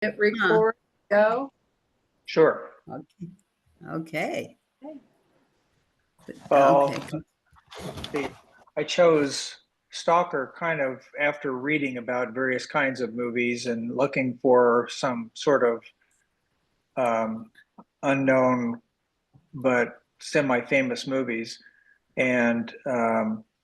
Hit record, go. Sure. Okay. Well, Okay. I chose Stalker kind of after reading about various kinds of movies and looking for some sort of unknown but semi-famous movies, and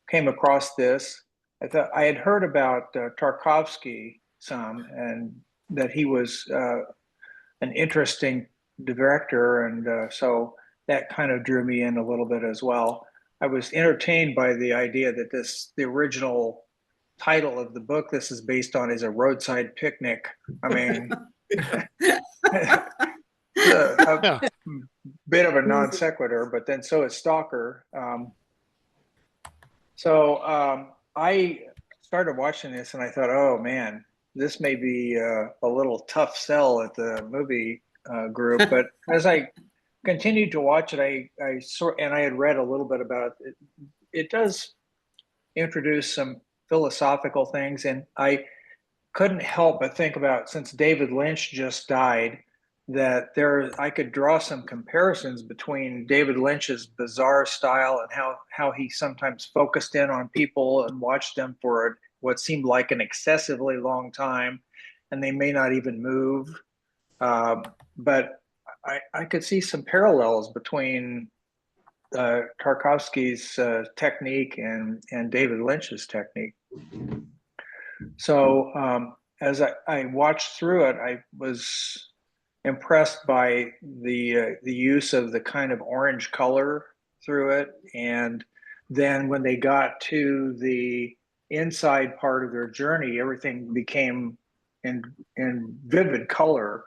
came across this. I thought I had heard about Tarkovsky some, and that he was an interesting director, and so that kind of drew me in a little bit as well. I was entertained by the idea that the original title of the book this is based on is a roadside picnic. I mean, a bit of a non sequitur, but then so is Stalker. I started watching this and I thought, oh man, this may be a little tough sell at the movie group. But as I continued to watch it, and I had read a little bit about it. It does introduce some philosophical things, and I couldn't help but think about, since David Lynch just died, that I could draw some comparisons between David Lynch's bizarre style and how he sometimes focused in on people and watched them for what seemed like an excessively long time, and they may not even move. But I could see some parallels between Tarkovsky's technique and David Lynch's technique. So as I watched through it, I was impressed by the use of the kind of orange color through it. And then when they got to the inside part of their journey, everything became in vivid color.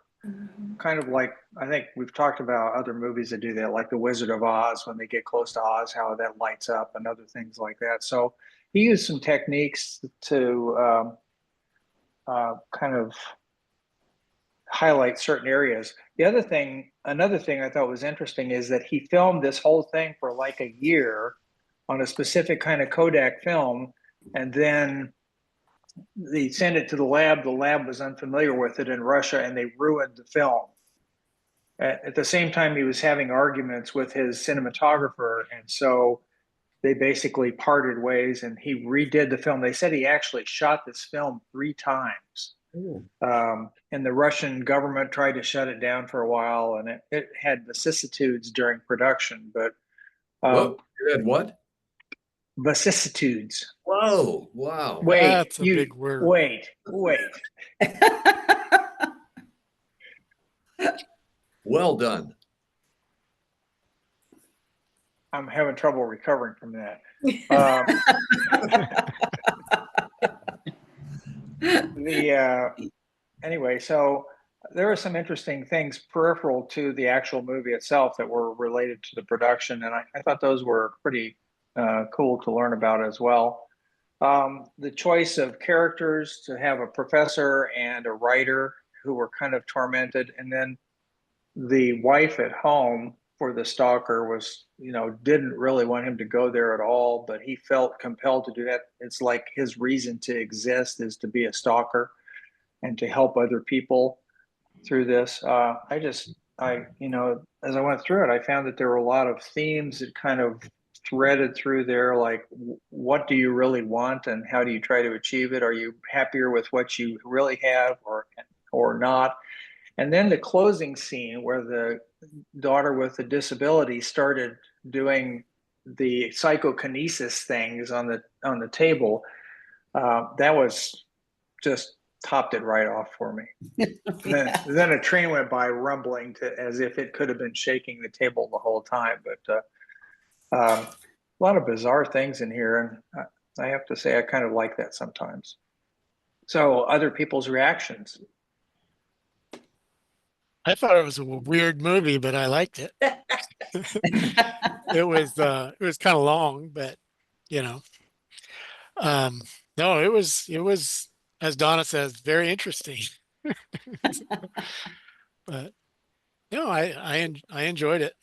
Kind of like, I think we've talked about other movies that do that, like The Wizard of Oz, when they get close to Oz, how that lights up and other things like that. So he used some techniques to kind of highlight certain areas. Another thing I thought was interesting is that he filmed this whole thing for like a year on a specific kind of Kodak film, and then they sent it to the lab. The lab was unfamiliar with it in Russia, and they ruined the film. At the same time, he was having arguments with his cinematographer, and so they basically parted ways, and he redid the film. They said he actually shot this film 3 times. And the Russian government tried to shut it down for a while, and it had vicissitudes during production. But it had what? Vicissitudes. Whoa! Wow. That's a big word. Wait. Well done. I'm having trouble recovering from that. Anyway, so there are some interesting things peripheral to the actual movie itself that were related to the production, and I thought those were pretty cool to learn about as well. The choice of characters to have a professor and a writer who were kind of tormented, and then the wife at home for the stalker was, didn't really want him to go there at all, but he felt compelled to do that. It's like his reason to exist is to be a stalker and to help other people through this. As I went through it, I found that there were a lot of themes that kind of threaded through there, like what do you really want and how do you try to achieve it? Are you happier with what you really have or not? And then the closing scene where the daughter with the disability started doing the psychokinesis things on the table, that was just topped it right off for me. Then a train went by rumbling as if it could have been shaking the table the whole time. But a lot of bizarre things in here, and I have to say I kind of like that sometimes. So other people's reactions. I thought it was a weird movie, but I liked it. It was kind of long, but no, it was, as Donna says, very interesting. But no, I enjoyed it.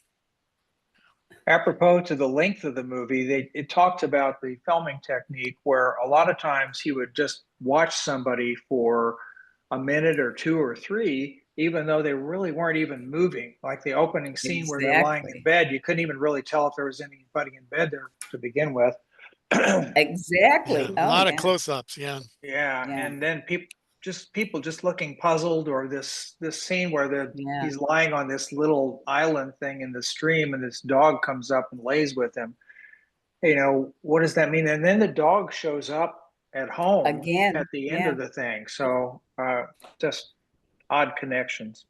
Apropos to the length of the movie, it talked about the filming technique where a lot of times he would just watch somebody for a minute or two or three, even though they really weren't even moving. Like the opening scene where they're lying in bed, you couldn't even really tell if there was anybody in bed there to begin with. Exactly. Yeah, a lot of close-ups. Yeah. Yeah, and then people just looking puzzled, or this scene where he's lying on this little island thing in the stream, and this dog comes up and lays with him. You know, what does that mean? And then the dog shows up at home again at the end of the thing. So just odd connections.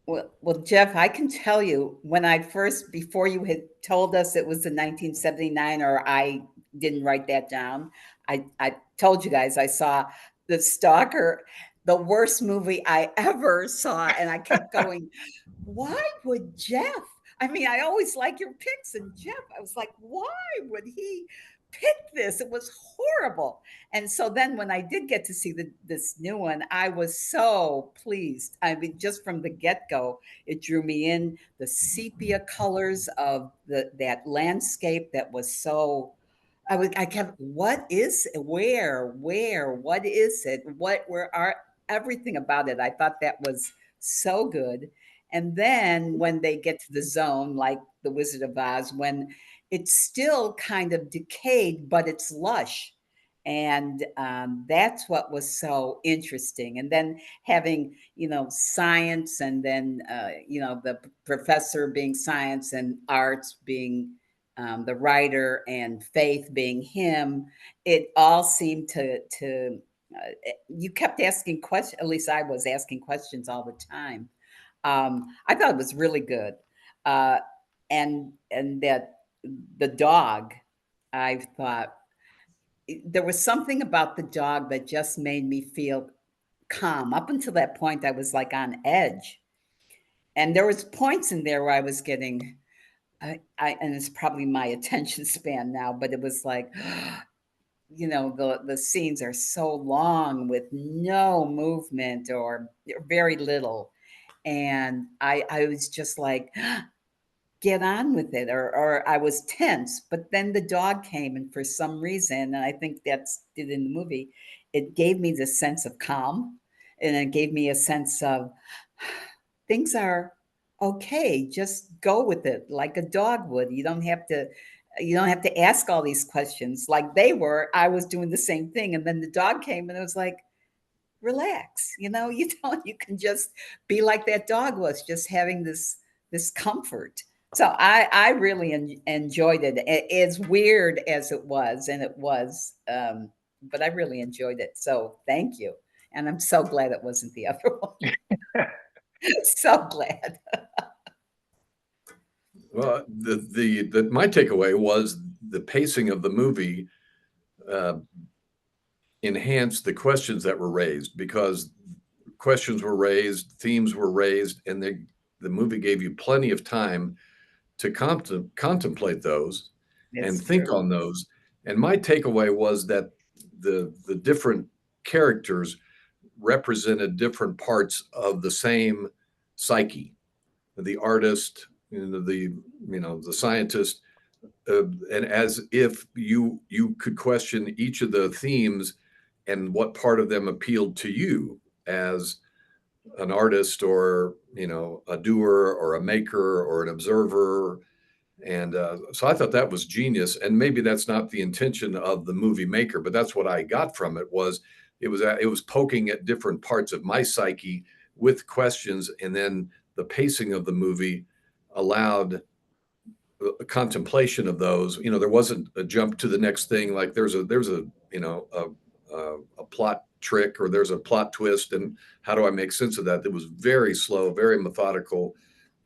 Well, Jeff, I can tell you when before you had told us it was in 1979, or I didn't write that down, I told you guys I saw The Stalker, the worst movie I ever saw. And I kept going, why would Jeff? I mean, I always like your picks. And Jeff, I was like, why would he pick this? It was horrible. And so then when I did get to see this new one, I was so pleased. I mean, just from the get-go, it drew me in. The sepia colors of that landscape that was so, I kept, what is, where, what is it? Where are, everything about it. I thought that was so good. And then when they get to the zone, like the Wizard of Oz, when it's still kind of decayed, but it's lush. And that's what was so interesting. And then having, science, and then, the professor being science, and arts being the writer, and faith being him, it all seemed to you kept asking questions. At least I was asking questions all the time. I thought it was really good. And that the dog, I thought there was something about the dog that just made me feel calm. Up until that point, I was like on edge. And there was points in there where I was getting, and it's probably my attention span now, but it was like, the scenes are so long with no movement or very little. And I was just like, get on with it, or I was tense. But then the dog came, and for some reason, and I think that's it in the movie, it gave me the sense of calm, and it gave me a sense of things are okay. Just go with it like a dog would. You don't have to ask all these questions like they were. I was doing the same thing, and then the dog came, and it was like, relax. You can just be like that dog was, just having this comfort. So I really enjoyed it. As weird as it was, and it was, but I really enjoyed it. So thank you. And I'm so glad it wasn't the other one. So glad. Well, my takeaway was the pacing of the movie enhanced the questions that were raised, because questions were raised, themes were raised, and the movie gave you plenty of time to contemplate those and think on those. And my takeaway was that the different characters represented different parts of the same psyche. The artist, the scientist, and as if you could question each of the themes and what part of them appealed to you as an artist, or a doer, or a maker, or an observer. And so I thought that was genius. And maybe that's not the intention of the movie maker, but that's what I got from it. It was poking at different parts of my psyche with questions, and then the pacing of the movie allowed a contemplation of those. There wasn't a jump to the next thing, like there's a plot trick, or there's a plot twist, and how do I make sense of that? It was very slow, very methodical,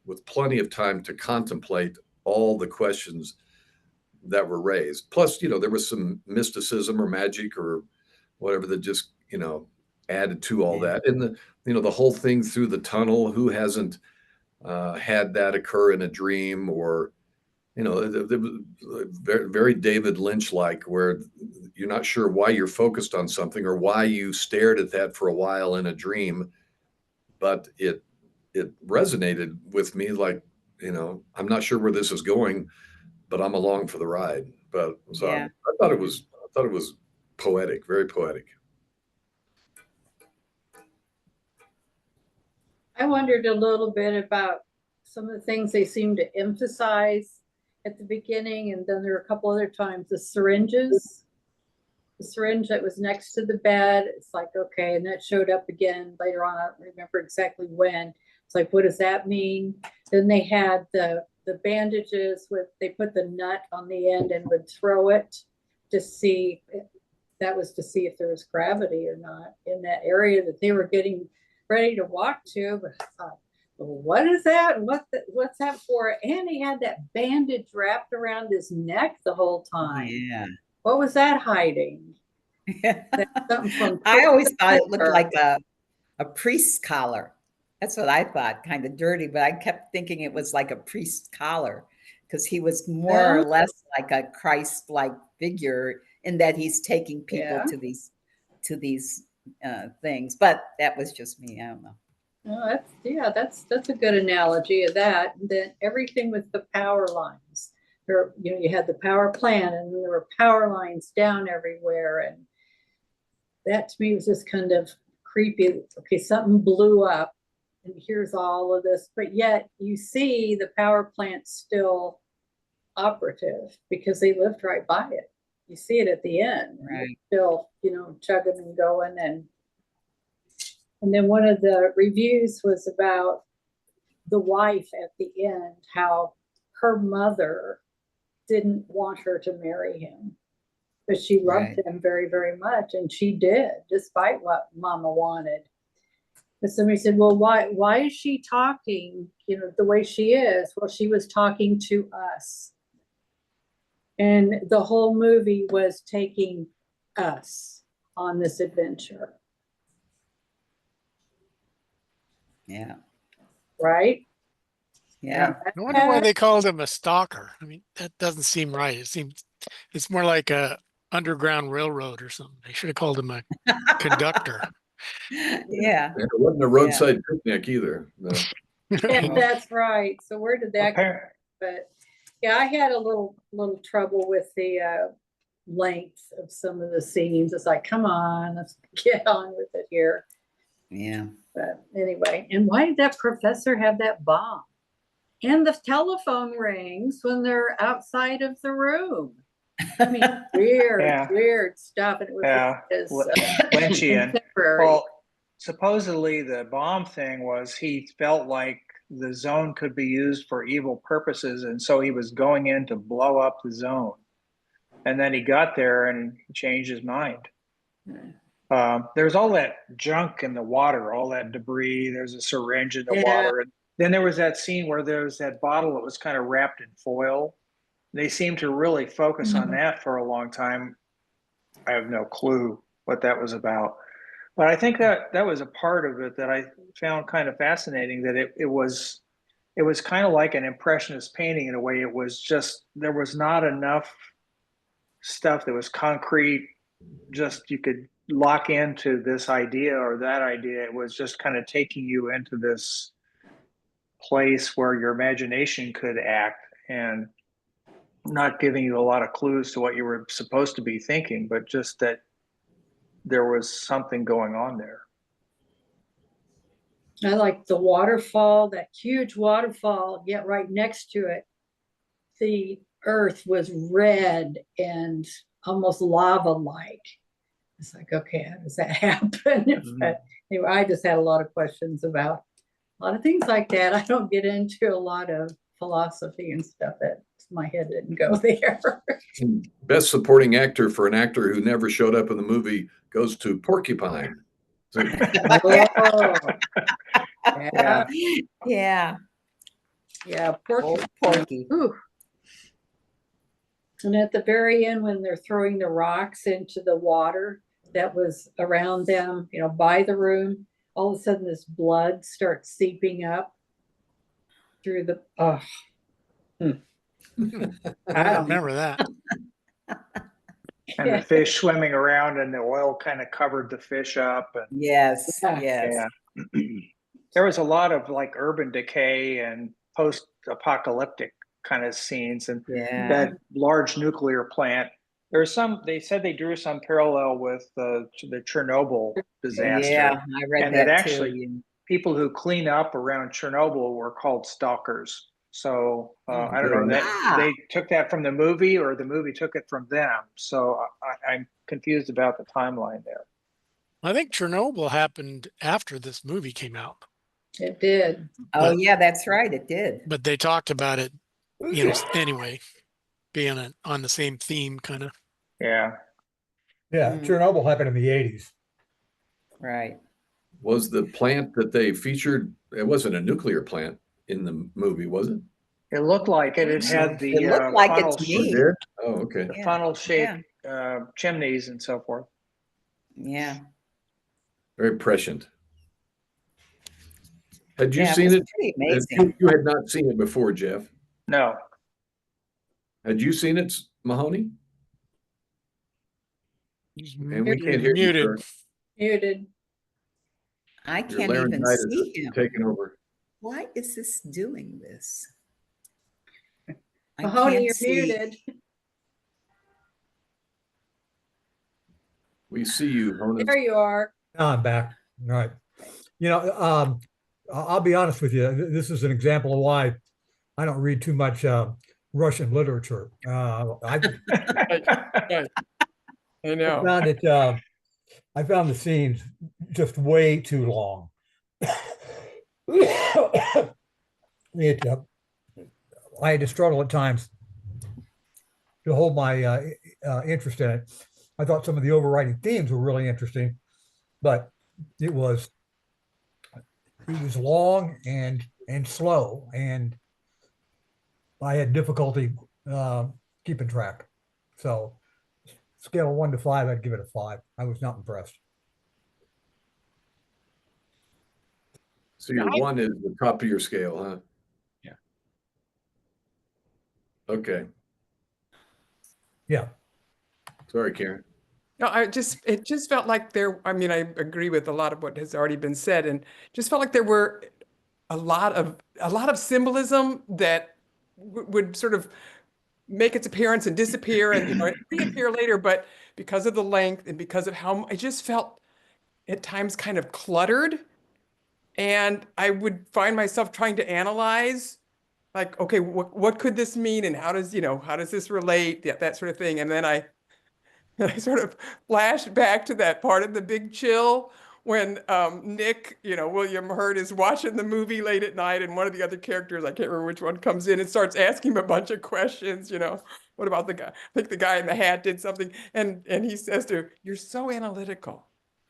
with plenty of time to contemplate all the questions that were raised. Plus, there was some mysticism or magic or whatever that just, added to all that. And the whole thing through the tunnel, who hasn't had that occur in a dream? Or, it was very, very David Lynch-like, where you're not sure why you're focused on something, or why you stared at that for a while in a dream, but it resonated with me. Like, I'm not sure where this is going, but I'm along for the ride. But so I thought it was poetic, very poetic. I wondered a little bit about some of the things they seem to emphasize at the beginning, and then there were a couple other times. The syringes, the syringe that was next to the bed, it's like, okay, and that showed up again later on. I don't remember exactly when. It's like, what does that mean? Then they had the bandages with, they put the nut on the end and would throw it to see, that was to see if there was gravity or not in that area that they were getting ready to walk to. But I thought, well, what is that? What's that for? And he had that bandage wrapped around his neck the whole time. Yeah. What was that hiding? That's something from I always thought it looked Stalker. like a priest's collar. That's what I thought, kind of dirty, but I kept thinking it was like a priest's collar because he was more or less like a Christ-like figure in that he's taking people to these things. But that was just me. I don't know. Oh, that's a good analogy of that. And then everything with the power lines. There, you had the power plant, and then there were power lines down everywhere, and that to me was just kind of creepy. Okay, something blew up, and here's all of this, but yet you see the power plant still operative because they lived right by it. You see it at the end, right? Still, chugging and going, and then one of the reviews was about the wife at the end, how her mother didn't want her to marry him, but she loved him very, very much, and she did, despite what Mama wanted. But somebody said, well, why is she talking, the way she is? Well, she was talking to us. And the whole movie was taking us on this adventure. Yeah. Right? Yeah. I wonder why they called him a stalker. I mean, that doesn't seem right. It seems it's more like a underground railroad or something. They should have called him a conductor. Yeah. And it wasn't a roadside picnic either. No. Yeah, that's right. So where did that come from? But yeah, I had a little trouble with the length of some of the scenes. It's like, come on, let's get on with it here. Yeah. But anyway, and why did that professor have that bomb? And the telephone rings when they're outside of the room. I mean, weird stuff. And it was Lynchian. Well, supposedly the bomb thing was he felt like the zone could be used for evil purposes, and so he was going in to blow up the zone. And then he got there and changed his mind. There's all that junk in the water, all that debris. There's a syringe in the water. And then there was that scene where there was that bottle that was kind of wrapped in foil. They seemed to really focus on that for a long time. I have no clue what that was about. But I think that was a part of it that I found kind of fascinating, that it was kind of like an impressionist painting in a way. It was just, there was not enough stuff that was concrete, just you could lock into this idea or that idea. It was just kind of taking you into this place where your imagination could act, and not giving you a lot of clues to what you were supposed to be thinking, but just that there was something going on there. I like the waterfall, that huge waterfall, yet right next to it, the earth was red and almost lava-like. It's like, okay, how does that happen? But anyway, I just had a lot of questions about a lot of things like that. I don't get into a lot of philosophy and stuff. That my head didn't go there. Best supporting actor for an actor who never showed up in the movie goes to Porcupine. Yeah, Porky. Ooh. And at the very end, when they're throwing the rocks into the water that was around them, by the room, all of a sudden this blood starts seeping up through the. I don't remember that. And the fish swimming around, and the oil kind of covered the fish up. And, yes. There was a lot of like urban decay and post-apocalyptic kind of scenes, and that large nuclear plant. There's some. They said they drew some parallel with the Chernobyl disaster. Yeah, I read and that it actually too. people who clean up around Chernobyl were called stalkers. So I don't know that they took that from the movie or the movie took it from them. So I'm confused about the timeline there. I think Chernobyl happened after this movie came out, It did. Oh, yeah, that's right. It did. but they talked about it, you know, anyway, being on the same theme kind of. Yeah. Yeah, Chernobyl happened in the 80s. Right. Was the plant that they featured, it wasn't a nuclear plant in the movie, was it? It looked like it. It had the It looked like funnel, it's It me. did? Oh, okay. the Yeah. funnel shaped chimneys and so forth. Yeah. Very prescient. Had you Yeah, seen was it? pretty amazing. You had not seen it before, Jeff. No. Had you seen it, Mahoney? And we can't hear you, Muted. sir. Muted. I Your can't even laryngitis see is him. taking over. Why is this doing this? I Mahoney, can't you're see. muted. We see you, Honus. There you are. Now I'm back. All right. You know, I'll be honest with you. This is an example of why I don't read too much Russian literature. I know. found it. I found the scenes just way too long. I had to struggle at times to hold my interest in it. I thought some of the overriding themes were really interesting, but it was long and slow, and I had difficulty keeping track. So, scale of 1 to 5, I'd give it a 5. I was not impressed. So your 1 is the top of your scale, huh? Yeah. Okay. Yeah. Sorry, Karen. No, it just felt like I mean, I agree with a lot of what has already been said, and just felt like there were a lot of symbolism that would sort of make its appearance and disappear and reappear later, but because of the length and because of how I just felt at times kind of cluttered, and I would find myself trying to analyze, like, okay, what could this mean, and how does this relate, that sort of thing, and then I sort of flashed back to that part of The Big Chill when Nick, William Hurt, is watching the movie late at night, and one of the other characters, I can't remember which one, comes in and starts asking him a bunch of questions. What about the guy? I think the guy in the hat did something, and he says to her, "You're so analytical.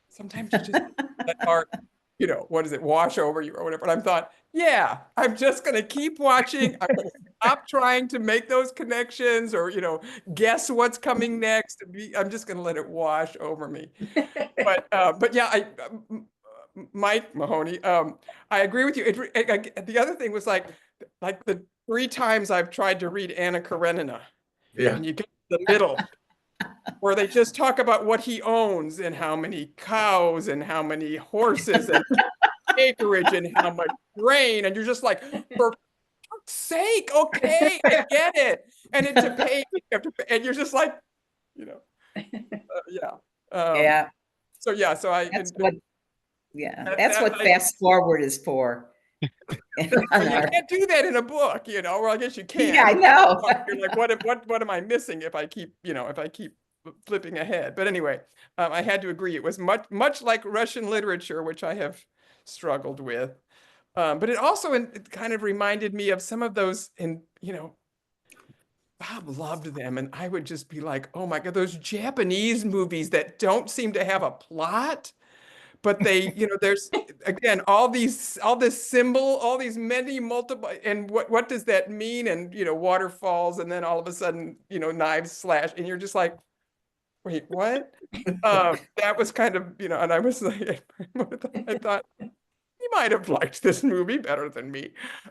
Sometimes you just let art, what is it, wash over you or whatever." And I thought, yeah, I'm just going to keep watching. I'm going to stop trying to make those connections or, guess what's coming next. I'm just going to let it wash over me. But yeah, Mike Mahoney, I agree with you. The other thing was like the 3 times I've tried to read Anna Karenina. Yeah. And you get to the middle where they just talk about what he owns and how many cows and how many horses and acreage and how much grain, and you're just like, for fuck's sake, okay, I get it. And it's a page, and you're just like, yeah. Yeah. So yeah, That's what I- fast forward is for. you can't do that in a book, or I guess you can. Yeah, I know. You're like, what am I missing if I keep flipping ahead? But anyway, I had to agree. It was much like Russian literature, which I have struggled with. But it also it kind of reminded me of some of those, Bob loved them, and I would just be like, oh my God, those Japanese movies that don't seem to have a plot, but they, there's again all this symbol, all these many multiple, and what does that mean? And waterfalls, and then all of a sudden, knives slash, and you're just like, wait, what? That was kind of, and I was like, I thought you might have liked this movie better than me,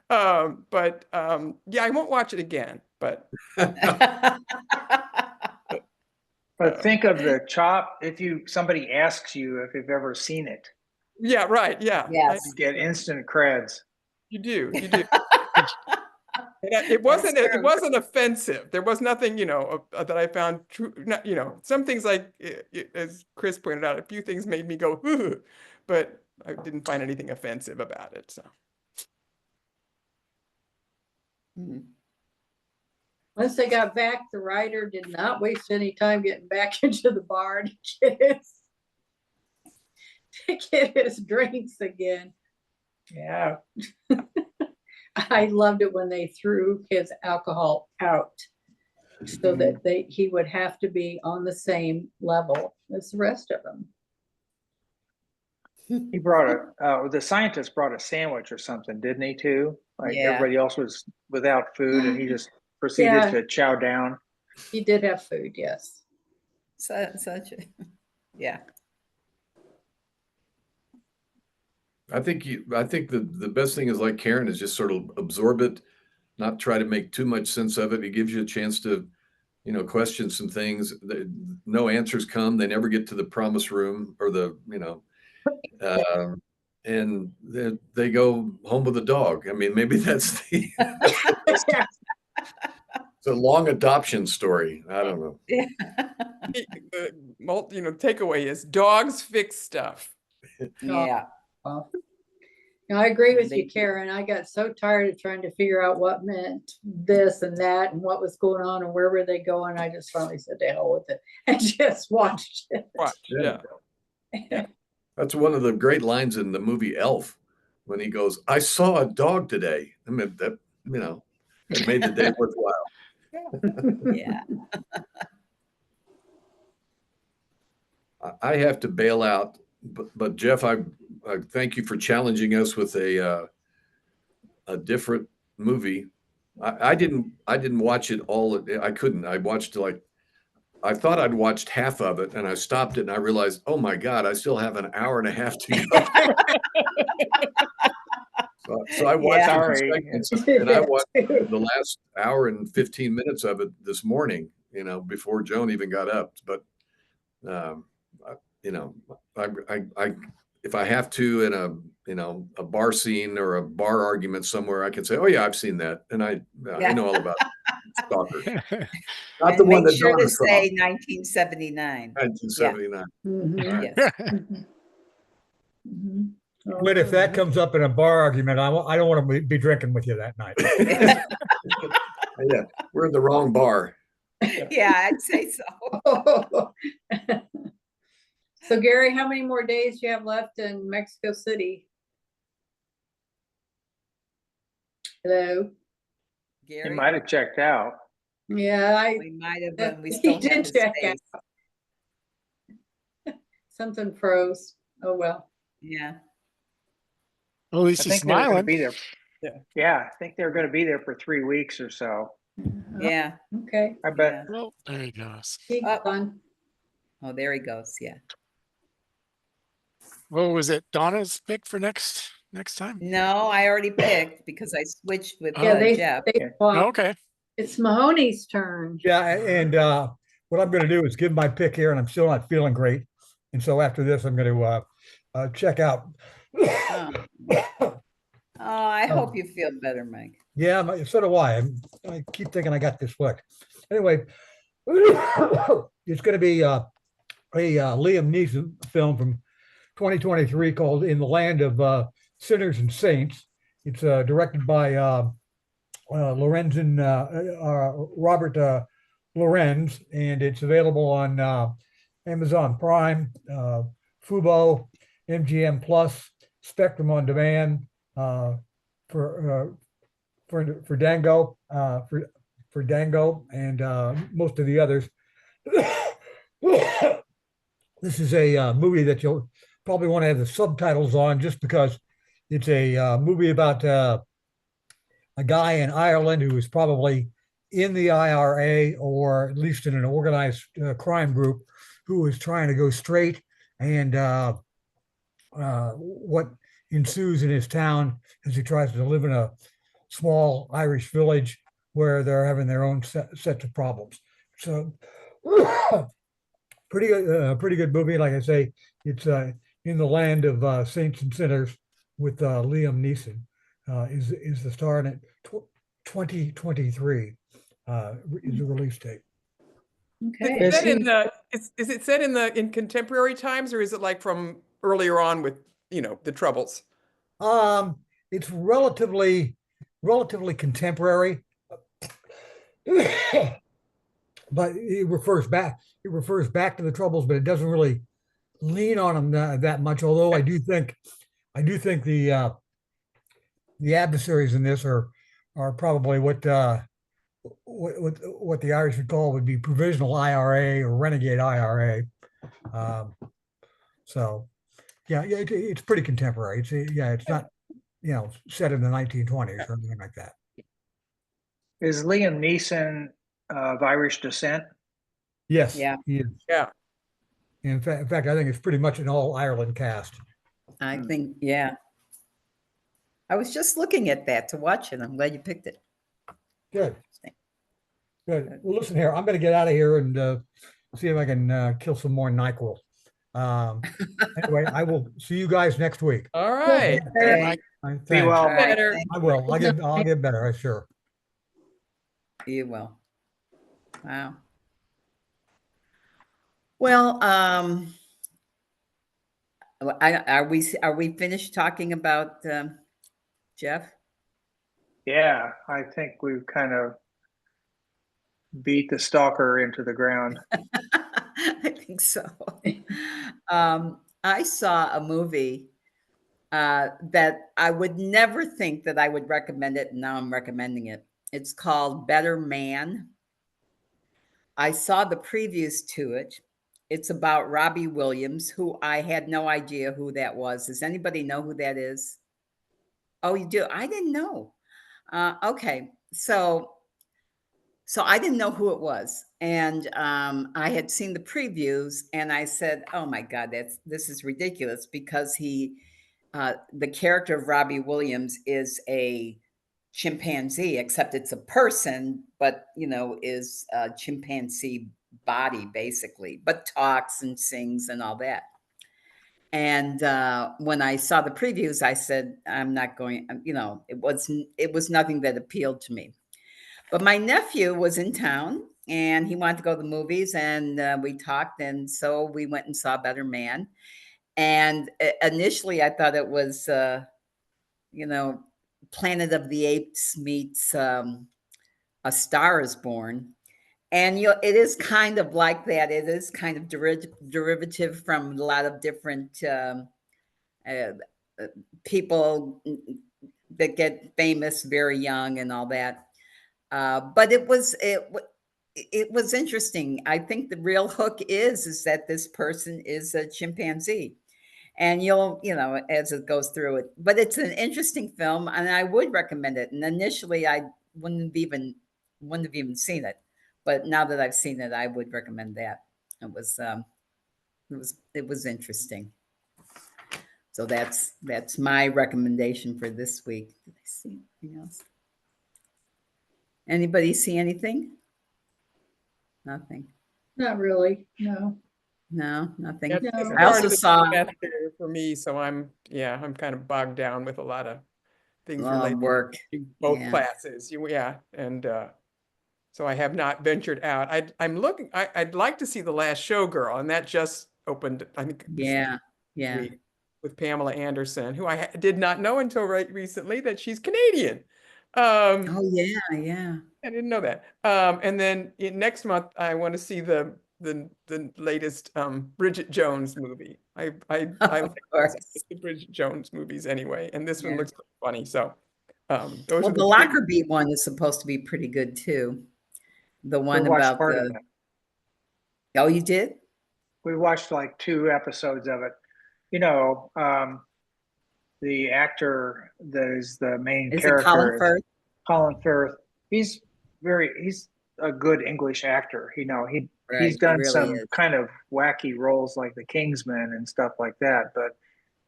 but yeah, I won't watch it again. But But think of the chop. If somebody asks you if you've ever seen it, yeah, right, yeah, Yes. you get instant creds. you do. And it wasn't offensive. There was nothing, that I found true. Some things, like as Chris pointed out, a few things made me go, "Ooh," but I didn't find anything offensive about it. So Mhm. Once they got back, the writer did not waste any time getting back into the bar to get his drinks again. Yeah. I loved it when they threw his alcohol out so that he would have to be on the same level as the rest of them. He brought the scientist brought a sandwich or something, didn't he too? Like Yeah. everybody else was without food and he just proceeded Yeah. to chow down. He did have food, yes. Such a, yeah. I think the best thing is, like Karen, is just sort of absorb it, not try to make too much sense of it. It gives you a chance to, question some things. No answers come. They never get to the promised room or and they go home with a dog. I mean, maybe that's the it's a long adoption story. I don't know. the takeaway is dogs fix stuff. Yeah. Well, I agree with you, Karen. I got so tired of trying to figure out what meant this and that and what was going on and where were they going. I just finally said, to hell with it, and just watched it. Yeah. That's one of the great lines in the movie Elf, when he goes, "I saw a dog today." I mean, that it made the day worthwhile. Yeah. I have to bail out, but Jeff, I thank you for challenging us with a different movie. I didn't watch it all. I couldn't. I watched I thought I'd watched half of it, and I stopped it, and I realized, oh my God, I still have an hour and a half to go. So I watched it in segments, and I watched the last hour and 15 minutes of it this morning, before Joan even got up. But I if I have to in a bar scene or a bar argument somewhere, I can say, oh yeah, I've seen that, and I know all about Stalker. Not the one that sure Donna to saw. say 1979. 1979. Mhm. Yes. Mhm. But if that comes up in a bar argument, I don't want to be drinking with you that night. Yeah, we're in the wrong bar. Yeah, I'd say so. So Gary, how many more days do you have left in Mexico City? Hello? He Gary, might have checked out. Yeah, we might have been. We he still did have the check space. something froze. Oh well. Yeah. At least I he's think they were going to smiling. be there. Yeah, I think they were going to be there for 3 weeks or so. Yeah. Okay. I bet. Yeah. Well, there he goes. Keep Oh. on. Oh, there he goes. Yeah. What was it? Donna's pick for next time? No, I already picked because I switched with Yeah, they Jeff. swapped. Okay. It's Mahoney's turn. Yeah, and what I'm going to do is give my pick here, and I'm still not feeling great. And so after this, I'm going to check out. Oh, I hope you feel better, Mike. Yeah, so do I. I keep thinking I got this licked. Anyway, it's going to be a Liam Neeson film from 2023 called In the Land of Sinners and Saints. It's directed by Robert Lorenz, and it's available on Amazon Prime, Fubo, MGM Plus, Spectrum on Demand, for Dango, for Dango, and most of the others. This is a movie that you'll probably want to have the subtitles on, just because it's a movie about a guy in Ireland who is probably in the IRA, or at least in an organized crime group, who is trying to go straight, and what ensues in his town as he tries to live in a small Irish village where they're having their own sets of problems. So pretty good movie. Like I say, it's In the Land of Saints and Sinners with Liam Neeson is the star in it. 2023 is the release date. Okay. Is it set in contemporary times, or is it like from earlier on with the Troubles? It's relatively contemporary, but it refers back to the Troubles, but it doesn't really lean on them that much. Although I do think the adversaries in this are probably what the Irish would call would be provisional IRA or renegade IRA. So yeah, it's pretty contemporary. It's not set in the 1920s or anything like that. Is Liam Neeson of Irish descent? Yes. Yeah. He is. Yeah. In fact, I think it's pretty much an all Ireland cast. I think, yeah. I was just looking at that to watch it. I'm glad you picked it. Good. Good. Well, listen here. I'm going to get out of here and see if I can kill some more NyQuil. Anyway, I will see you guys next week. All right. Okay. Mike, Thanks. Be well, Mike. Better. I will. I'll get better. I sure. You will. Wow. Well, are we finished talking about Jeff? Yeah, I think we've kind of beat the stalker into the ground. I think so. I saw a movie that I would never think that I would recommend it, and now I'm recommending it. It's called Better Man. I saw the previews to it. It's about Robbie Williams, who I had no idea who that was. Does anybody know who that is? Oh, you do? I didn't know. Okay, so I didn't know who it was, and I had seen the previews, and I said, "Oh my God, this is ridiculous," because the character of Robbie Williams is a chimpanzee, except it's a person, but is a chimpanzee body basically, but talks and sings and all that. And when I saw the previews, I said, I'm not going, it was nothing that appealed to me. But my nephew was in town and he wanted to go to the movies, and we talked. And so we went and saw Better Man. And initially I thought it was, Planet of the Apes meets A Star is Born. And it is kind of like that. It is kind of derivative from a lot of different people that get famous very young and all that. But it was interesting. I think the real hook is that this person is a chimpanzee, and as it goes through it. But it's an interesting film, and I would recommend it. And initially, I wouldn't have even seen it. But now that I've seen it, I would recommend that. It was interesting. So that's my recommendation for this week. Did I see anything else? Anybody see anything? Nothing. Not really, no. No, nothing. It's No. I also part of the saw semester for me, so I'm kind of bogged down with a lot of things related work. to both Yeah. classes. And so I have not ventured out. I'd like to see The Last Showgirl, and that just opened, I think, Yeah. week, with Pamela Anderson, who I did not know until right recently that she's Canadian. Oh yeah. I didn't know that. And then next month I want to see the latest Bridget Jones movie. I like the Bridget Jones movies anyway, and this one looks funny. So those are the Lockerbie one is supposed to be pretty good too. The one We watched about part of it. Oh, you did? We watched like 2 episodes of it. The actor that is the main Is character it Colin Firth? Colin Firth. He's a good English actor. He's done really some is. kind of wacky roles like The Kingsman and stuff like that, but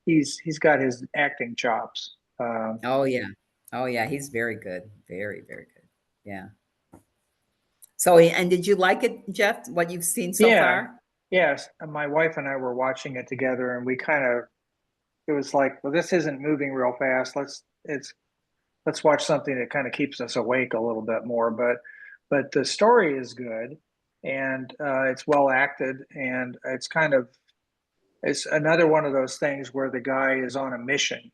he's got his acting chops. Oh yeah, he's very good. Very, very good. Yeah. So, and did you like it, Jeff? What you've seen so far? Yes. My wife and I were watching it together, and it was like, well, this isn't moving real fast. Let's watch something that kind of keeps us awake a little bit more. But the story is good, and it's well acted, and it's kind of it's another one of those things where the guy is on a mission.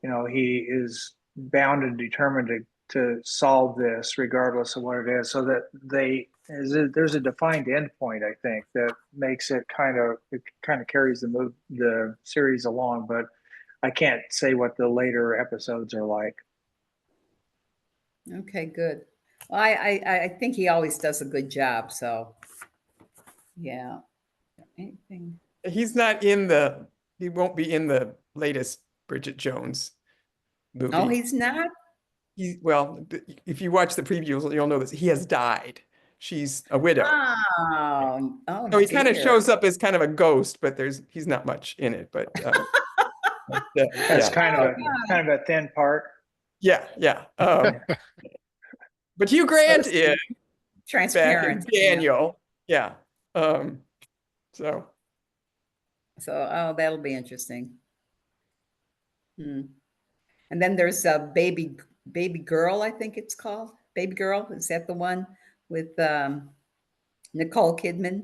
You know, he is bound and determined to solve this regardless of what it is, so that there's a defined endpoint, I think, that makes it kind of carries the series along. But I can't say what the later episodes are like. Okay, good. Well, I think he always does a good job. So, yeah. Anything? He's not he won't be in the latest Bridget Jones movie. Oh, he's not? Well, if you watch the previews, you'll know this. He has died. She's a widow. Oh, So he kind of dear. shows up as kind of a ghost, but he's not much in it. But That's kind of a thin part. yeah. But Hugh Grant is back in Transparent. Daniel. Yeah. So oh, that'll be interesting. And then there's a baby girl, I think it's called. Baby Girl, is that the one with Nicole Kidman?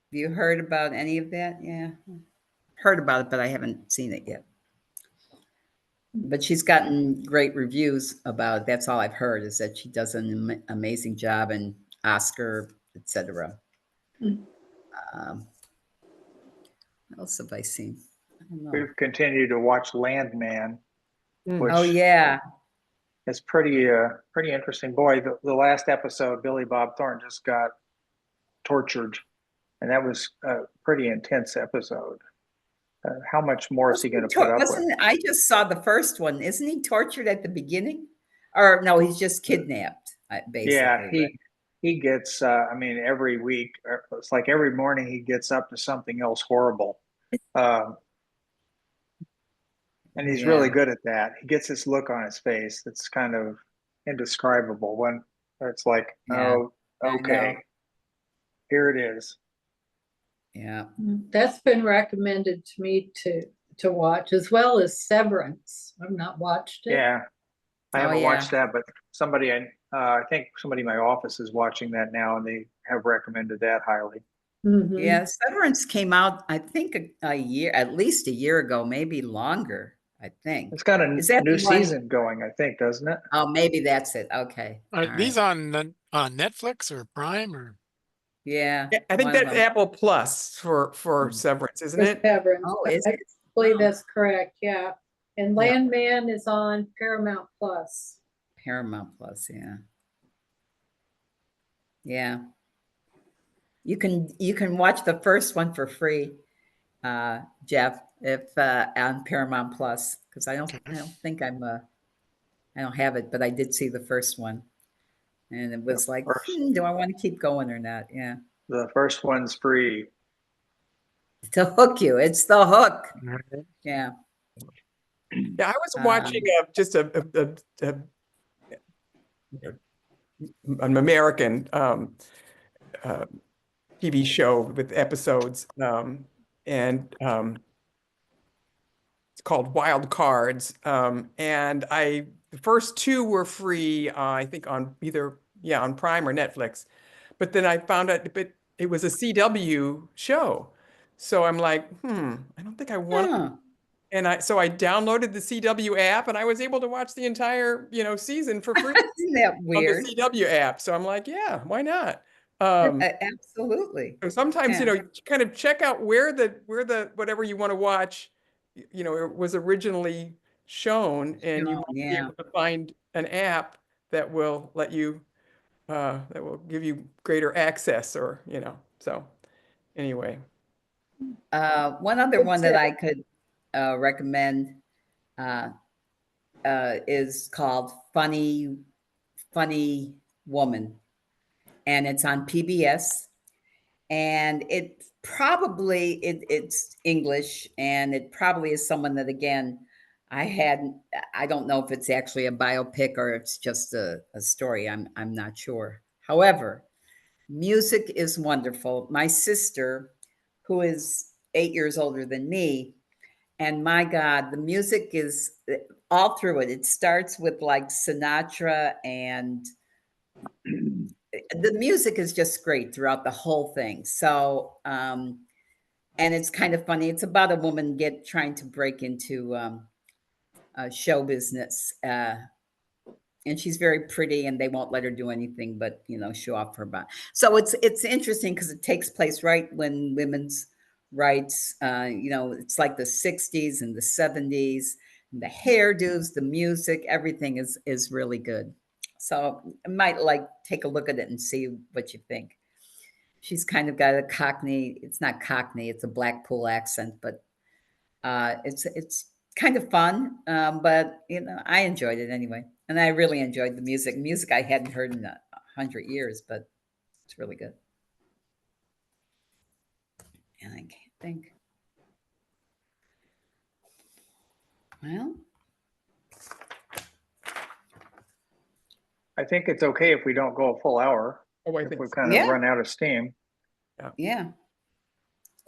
Have you heard about any of that? Yeah, heard about it, but I haven't seen it yet. But she's gotten great reviews about it. That's all I've heard, is that she does an amazing job, and Oscar, etc. What else have I seen? I don't know. We've continued to watch Landman, which Oh yeah, is pretty interesting. Boy, the last episode, Billy Bob Thornton just got tortured, and that was a pretty intense episode. How much more is he going to put up with? I just saw the first one. Isn't he tortured at the beginning? Or no, he's just kidnapped, basically. Yeah, right? he gets. I mean, every week, it's like every morning he gets up to something else horrible, and he's really good at that. He gets this look on his face that's kind of indescribable. When it's like, oh, okay, here it is. Yeah, That's been recommended to me to watch, as well as Severance. I've not watched it. Yeah, I haven't watched that, but I think somebody in my office is watching that now, and they have recommended that highly. Mhm. Yeah, Severance came out, I think, at least a year ago, maybe longer. I think It's got a new the one? season going, I think, doesn't it? Oh, maybe that's it. Okay, Are all these right. on Netflix or Prime or? Yeah, I think one of that's them. Apple Plus for Severance, isn't For it? Severance. Oh, is I it? believe Oh. that's correct. Yeah, and Yeah. Landman is on Paramount Plus. Paramount Plus, yeah. Yeah. You can watch the first one for free, Jeff, if on Paramount Plus, because I don't think I don't have it, but I did see the first one, and it was like, do I want to keep going or not? Yeah. The first one's free. To hook you, it's the hook. Yeah. Yeah, I was watching just an American TV show with episodes, and it's called Wild Cards. And the first two were free, I think on on Prime or Netflix. But then I found out it was a CW show. So I'm like, I don't think I want to. And so I downloaded the CW app, and I was able to watch the entire, season for free. Isn't that weird? On the CW app. So I'm like, yeah, why not? Absolutely. So sometimes, you kind of check out where the whatever you want to watch, it was originally shown, and you might be able to find an app that will let you that will give you greater access, or so anyway. One other one that I could recommend is called Funny Woman, and it's on PBS, and it's English, and it probably is someone that, again, I don't know if it's actually a biopic or it's just a story. I'm not sure. However, music is wonderful. My sister, who is 8 years older than me, and my God, the music is all through it. It starts with like Sinatra, and the music is just great throughout the whole thing. So and it's kind of funny. It's about a woman trying to break into show business, and she's very pretty, and they won't let her do anything but show off her body. So it's interesting because it takes place right when women's rights. It's like the '60s and the '70s, and the hairdos, the music, everything is really good. So I might take a look at it and see what you think. She's kind of got a Cockney. It's not Cockney. It's a Blackpool accent, but it's kind of fun. But I enjoyed it anyway, and I really enjoyed the music. Music I hadn't heard in 100 years, but it's really good. And I can't think. Well, I think it's okay if we don't go a full hour. Oh, I If think we've so. kind of Yeah. run out of steam. yeah,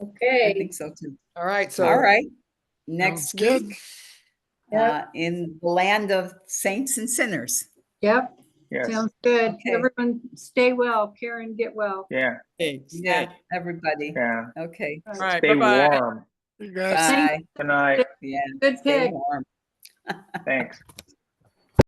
I Okay, think so too. All right. So All right. Sounds Next good. week, Yep. in the land of saints and sinners. yep, Yes. sounds good. Okay. Everyone stay well. Karen, get well. Yeah. hey, Yeah, everybody. Yeah. Okay. all right. Stay Bye-bye. warm. You guys. Bye. Good night. Yeah. Good Stay pick. warm. Thanks.